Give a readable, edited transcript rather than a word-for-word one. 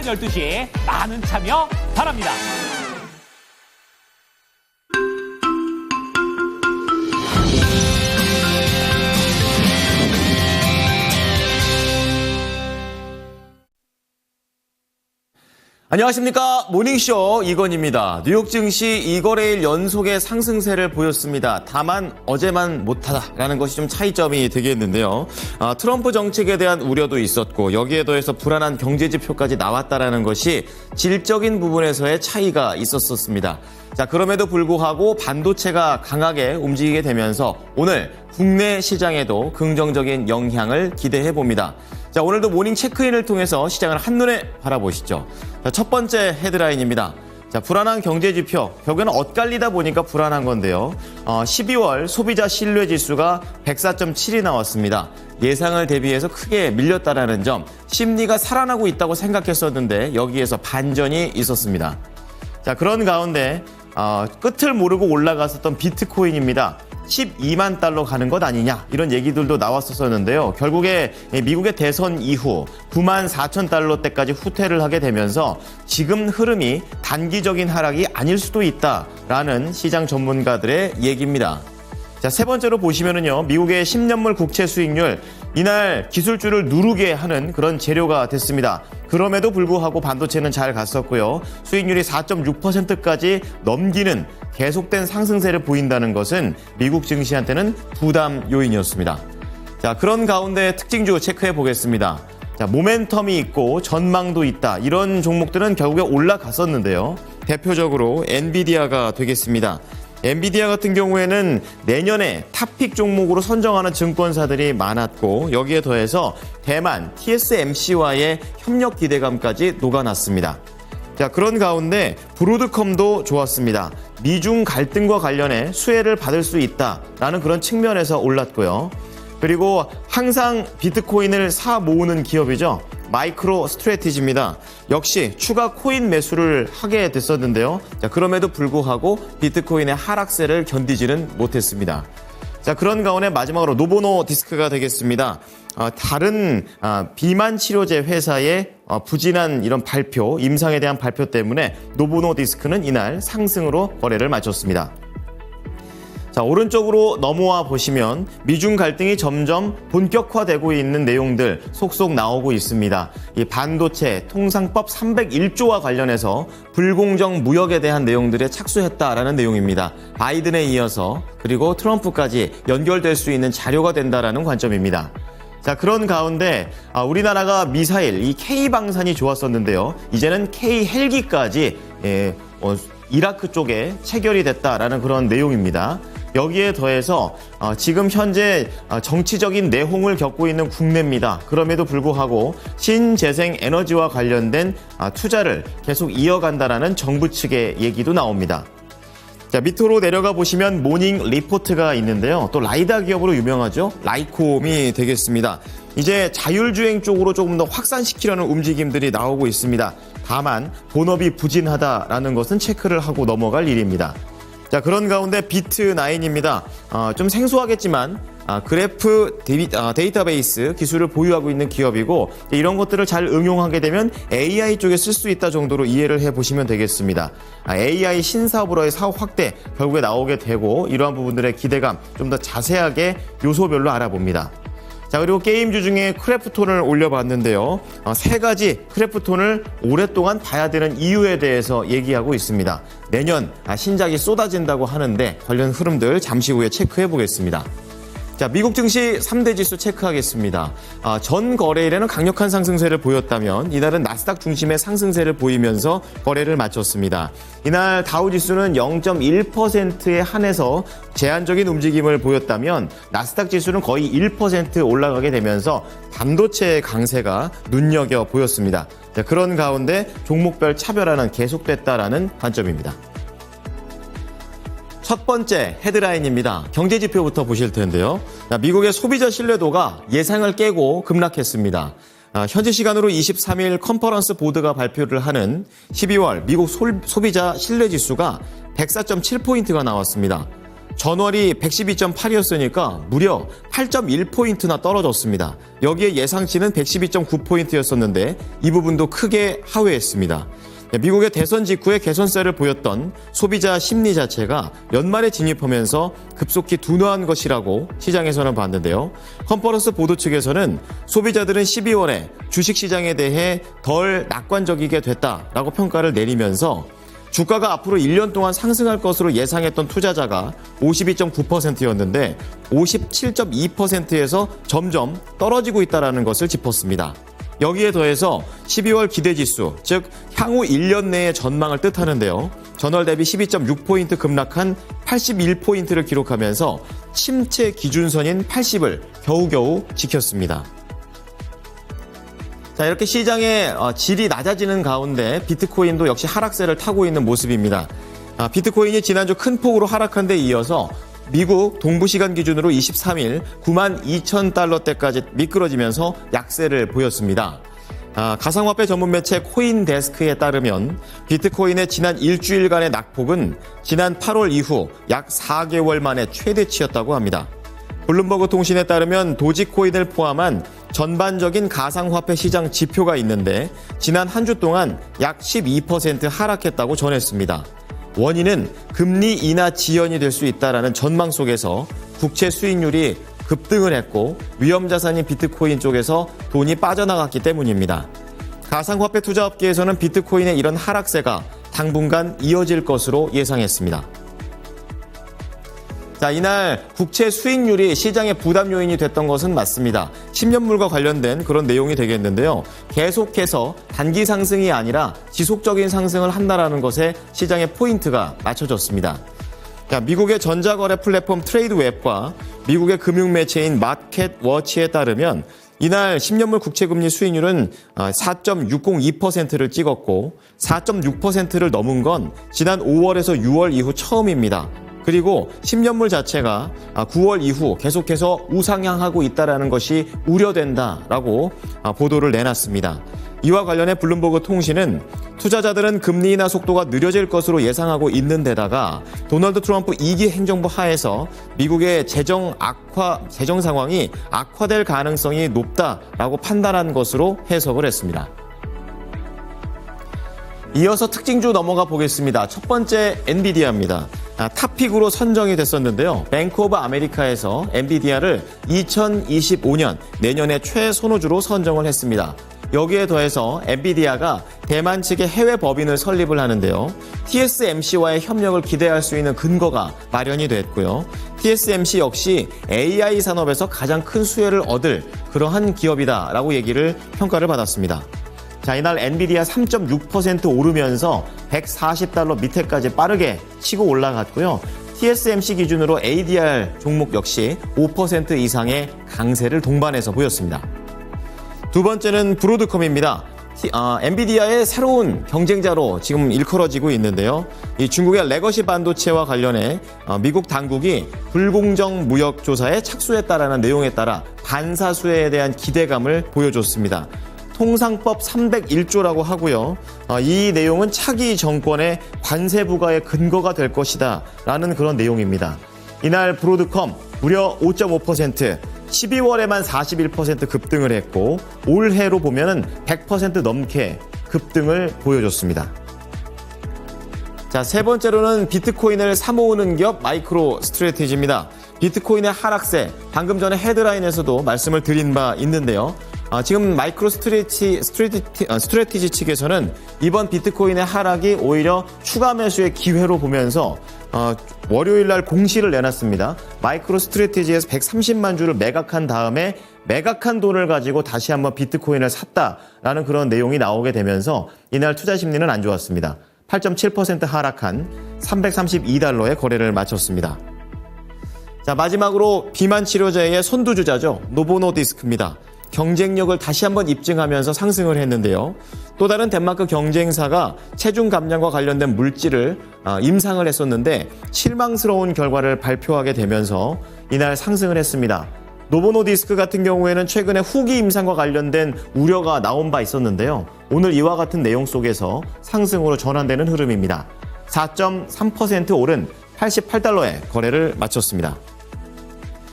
12시 많은 참여 바랍니다. 안녕하십니까. 모닝쇼 이건희입니다. 뉴욕 증시 2거래일 연속의 상승세를 보였습니다. 다만 어제만 못하다라는 것이 좀 차이점이 되겠는데요. 트럼프 정책에 대한 우려도 있었고 여기에 더해서 불안한 경제 지표까지 나왔다라는 것이 질적인 부분에서의 차이가 있었습니다. 자, 그럼에도 불구하고 반도체가 강하게 움직이게 되면서 오늘 국내 시장에도 긍정적인 영향을 기대해 봅니다. 자, 오늘도 모닝 체크인을 통해서 시장을 한눈에 바라보시죠. 자, 첫 번째 헤드라인입니다. 자, 불안한 경제 지표, 결국에는 엇갈리다 보니까 불안한 건데요. 12월 소비자 신뢰 지수가 104.7이 나왔습니다. 예상을 대비해서 크게 밀렸다라는 점, 심리가 살아나고 있다고 생각했었는데 여기에서 반전이 있었습니다. 자, 그런 가운데 끝을 모르고 올라갔었던 비트코인입니다. 12만 달러 가는 것 아니냐 이런 얘기들도 나왔었는데요. 결국에 미국의 대선 이후 9만 4천 달러대까지 후퇴를 하게 되면서 지금 흐름이 단기적인 하락이 아닐 수도 있다라는 시장 전문가들의 얘기입니다. 자, 세 번째로 보시면은요, 미국의 10년물 국채 수익률 이날 기술주를 누르게 하는 그런 재료가 됐습니다. 그럼에도 불구하고 반도체는 잘 갔었고요. 수익률이 4.6%까지 넘기는 계속된 상승세를 보인다는 것은 미국 증시한테는 부담 요인이었습니다. 자, 그런 가운데 특징주 체크해 보겠습니다. 자, 모멘텀이 있고 전망도 있다. 이런 종목들은 결국에 올라갔었는데요. 대표적으로 엔비디아가 되겠습니다. 엔비디아 같은 경우에는 내년에 탑픽 종목으로 선정하는 증권사들이 많았고 여기에 더해서 대만 TSMC와의 협력 기대감까지 녹아났습니다. 자, 그런 가운데 브로드컴도 좋았습니다. 미중 갈등과 관련해 수혜를 받을 수 있다라는 그런 측면에서 올랐고요. 그리고 항상 비트코인을 사 모으는 기업이죠. 마이크로 스트래티지입니다. 역시 추가 코인 매수를 하게 됐었는데요. 자, 그럼에도 불구하고 비트코인의 하락세를 견디지는 못했습니다. 자, 그런 가운데 마지막으로 노보노디스크가 되겠습니다. 다른 비만 치료제 회사의 부진한 이런 발표, 임상에 대한 발표 때문에 노보노디스크는 이날 상승으로 거래를 마쳤습니다. 자, 오른쪽으로 넘어와 보시면 미중 갈등이 점점 본격화되고 있는 내용들 속속 나오고 있습니다. 이 반도체 통상법 301조와 관련해서 불공정 무역에 대한 내용들에 착수했다라는 내용입니다. 바이든에 이어서 그리고 트럼프까지 연결될 수 있는 자료가 된다라는 관점입니다. 자, 그런 가운데 우리나라가 미사일, 이 K방산이 좋았었는데요. 이제는 K헬기까지 이라크 쪽에 체결이 됐다라는 그런 내용입니다. 여기에 더해서 지금 현재 정치적인 내홍을 겪고 있는 국내입니다. 그럼에도 불구하고 신재생 에너지와 관련된 투자를 계속 이어간다라는 정부 측의 얘기도 나옵니다. 자, 밑으로 내려가 보시면 모닝 리포트가 있는데요. 또 라이다 기업으로 유명하죠. 라이콤이 되겠습니다. 이제 자율주행 쪽으로 조금 더 확산시키려는 움직임들이 나오고 있습니다. 다만 본업이 부진하다라는 것은 체크를 하고 넘어갈 일입니다. 자, 그런 가운데 비트9입니다. 좀 생소하겠지만 그래프 데이터베이스 기술을 보유하고 있는 기업이고 이런 것들을 잘 응용하게 되면 AI 쪽에 쓸 수 있다 정도로 이해를 해보시면 되겠습니다. AI 신사업으로의 사업 확대 결국에 나오게 되고 이러한 부분들의 기대감 좀 더 자세하게 요소별로 알아봅니다. 자, 그리고 게임주 중에 크래프톤을 올려봤는데요. 세 가지 크래프톤을 오랫동안 봐야 되는 이유에 대해서 얘기하고 있습니다. 내년 신작이 쏟아진다고 하는데 관련 흐름들 잠시 후에 체크해 보겠습니다. 자, 미국 증시 3대 지수 체크하겠습니다. 전 거래일에는 강력한 상승세를 보였다면 이날은 나스닥 중심의 상승세를 보이면서 거래를 마쳤습니다. 이날 다우 지수는 0.1%에 한해서 제한적인 움직임을 보였다면 나스닥 지수는 거의 1% 올라가게 되면서 반도체의 강세가 눈여겨 보였습니다. 자, 그런 가운데 종목별 차별화는 계속됐다라는 관점입니다. 첫 번째 헤드라인입니다. 경제지표부터 보실 텐데요. 미국의 소비자 신뢰도가 예상을 깨고 급락했습니다. 현지 시간으로 23일 컨퍼런스 보드가 발표를 하는 12월 미국 소비자 신뢰지수가 104.7포인트가 나왔습니다. 전월이 112.8이었으니까 무려 8.1포인트나 떨어졌습니다. 여기에 예상치는 112.9포인트였었는데 이 부분도 크게 하회했습니다. 미국의 대선 직후에 개선세를 보였던 소비자 심리 자체가 연말에 진입하면서 급속히 둔화한 것이라고 시장에서는 봤는데요. 컨퍼런스 보도 측에서는 소비자들은 12월에 주식시장에 대해 덜 낙관적이게 됐다라고 평가를 내리면서 주가가 앞으로 1년 동안 상승할 것으로 예상했던 투자자가 52.9%였는데 57.2%에서 점점 떨어지고 있다는 것을 짚었습니다. 여기에 더해서 12월 기대지수, 즉 향후 1년 내의 전망을 뜻하는데요. 전월 대비 12.6포인트 급락한 81포인트를 기록하면서 침체 기준선인 80을 겨우겨우 지켰습니다. 자, 이렇게 시장의 질이 낮아지는 가운데 비트코인도 역시 하락세를 타고 있는 모습입니다. 비트코인이 지난주 큰 폭으로 하락한 데 이어서 미국 동부 시간 기준으로 23일 92,000달러대까지 미끄러지면서 약세를 보였습니다. 가상화폐 전문 매체 코인데스크에 따르면 비트코인의 지난 일주일간의 낙폭은 지난 8월 이후 약 4개월 만에 최대치였다고 합니다. 블룸버그 통신에 따르면 도지코인을 포함한 전반적인 가상화폐 시장 지표가 있는데 지난 한 주 동안 약 12% 하락했다고 전했습니다. 원인은 금리 인하 지연이 될 수 있다는 전망 속에서 국채 수익률이 급등을 했고 위험자산인 비트코인 쪽에서 돈이 빠져나갔기 때문입니다. 가상화폐 투자업계에서는 비트코인의 이런 하락세가 당분간 이어질 것으로 예상했습니다. 자, 이날 국채 수익률이 시장의 부담 요인이 됐던 것은 맞습니다. 10년물과 관련된 그런 내용이 되겠는데요. 계속해서 단기 상승이 아니라 지속적인 상승을 한다는 것에 시장의 포인트가 맞춰졌습니다. 자, 미국의 전자거래 플랫폼 트레이드웹과 미국의 금융매체인 마켓워치에 따르면 이날 10년물 국채금리 수익률은 4.602%를 찍었고 4.6%를 넘은 건 지난 5월에서 6월 이후 처음입니다. 그리고 10년물 자체가 9월 이후 계속해서 우상향하고 있다는 것이 우려된다라고 보도를 내놨습니다. 이와 관련해 블룸버그 통신은 투자자들은 금리 인하 속도가 느려질 것으로 예상하고 있는 데다가 도널드 트럼프 2기 행정부 하에서 미국의 재정 상황이 악화될 가능성이 높다라고 판단한 것으로 해석을 했습니다. 이어서 특징주 넘어가 보겠습니다. 첫 번째 엔비디아입니다. 탑픽으로 선정이 됐었는데요. 뱅크 오브 아메리카에서 엔비디아를 2025년 내년의 최선호주로 선정을 했습니다. 여기에 더해서 엔비디아가 대만 측의 해외 법인을 설립을 하는데요. TSMC와의 협력을 기대할 수 있는 근거가 마련이 됐고요. TSMC 역시 AI 산업에서 가장 큰 수혜를 얻을 그러한 기업이다라고 평가를 받았습니다. 자, 이날 엔비디아 3.6% 오르면서 140달러 밑에까지 빠르게 치고 올라갔고요. TSMC 기준으로 ADR 종목 역시 5% 이상의 강세를 동반해서 보였습니다. 두 번째는 브로드컴입니다. 엔비디아의 새로운 경쟁자로 지금 일컬어지고 있는데요. 이 중국의 레거시 반도체와 관련해 미국 당국이 불공정 무역 조사에 착수했다라는 내용에 따라 반사수혜에 대한 기대감을 보여줬습니다. 통상법 301조라고 하고요. 이 내용은 차기 정권의 관세 부과의 근거가 될 것이다 라는 그런 내용입니다. 이날 브로드컴 무려 5.5%, 12월에만 41% 급등을 했고 올해로 보면 100% 넘게 급등을 보여줬습니다. 자, 세 번째로는 비트코인을 사모으는 기업 마이크로 스트래티지입니다. 비트코인의 하락세, 방금 전에 헤드라인에서도 말씀을 드린 바 있는데요. 지금 마이크로 스트래티지 측에서는 이번 비트코인의 하락이 오히려 추가 매수의 기회로 보면서 월요일 날 공시를 내놨습니다. 마이크로 스트래티지에서 130만 주를 매각한 다음에 매각한 돈을 가지고 다시 한번 비트코인을 샀다라는 그런 내용이 나오게 되면서 이날 투자 심리는 안 좋았습니다. 8.7% 하락한 332달러에 거래를 마쳤습니다. 자, 마지막으로 비만 치료제의 선두주자죠. 노보노디스크입니다. 경쟁력을 다시 한번 입증하면서 상승을 했는데요. 또 다른 덴마크 경쟁사가 체중 감량과 관련된 물질을 임상을 했었는데 실망스러운 결과를 발표하게 되면서 이날 상승을 했습니다. 노보노디스크 같은 경우에는 최근에 후기 임상과 관련된 우려가 나온 바 있었는데요. 오늘 이와 같은 내용 속에서 상승으로 전환되는 흐름입니다. 4.3% 오른 88달러에 거래를 마쳤습니다.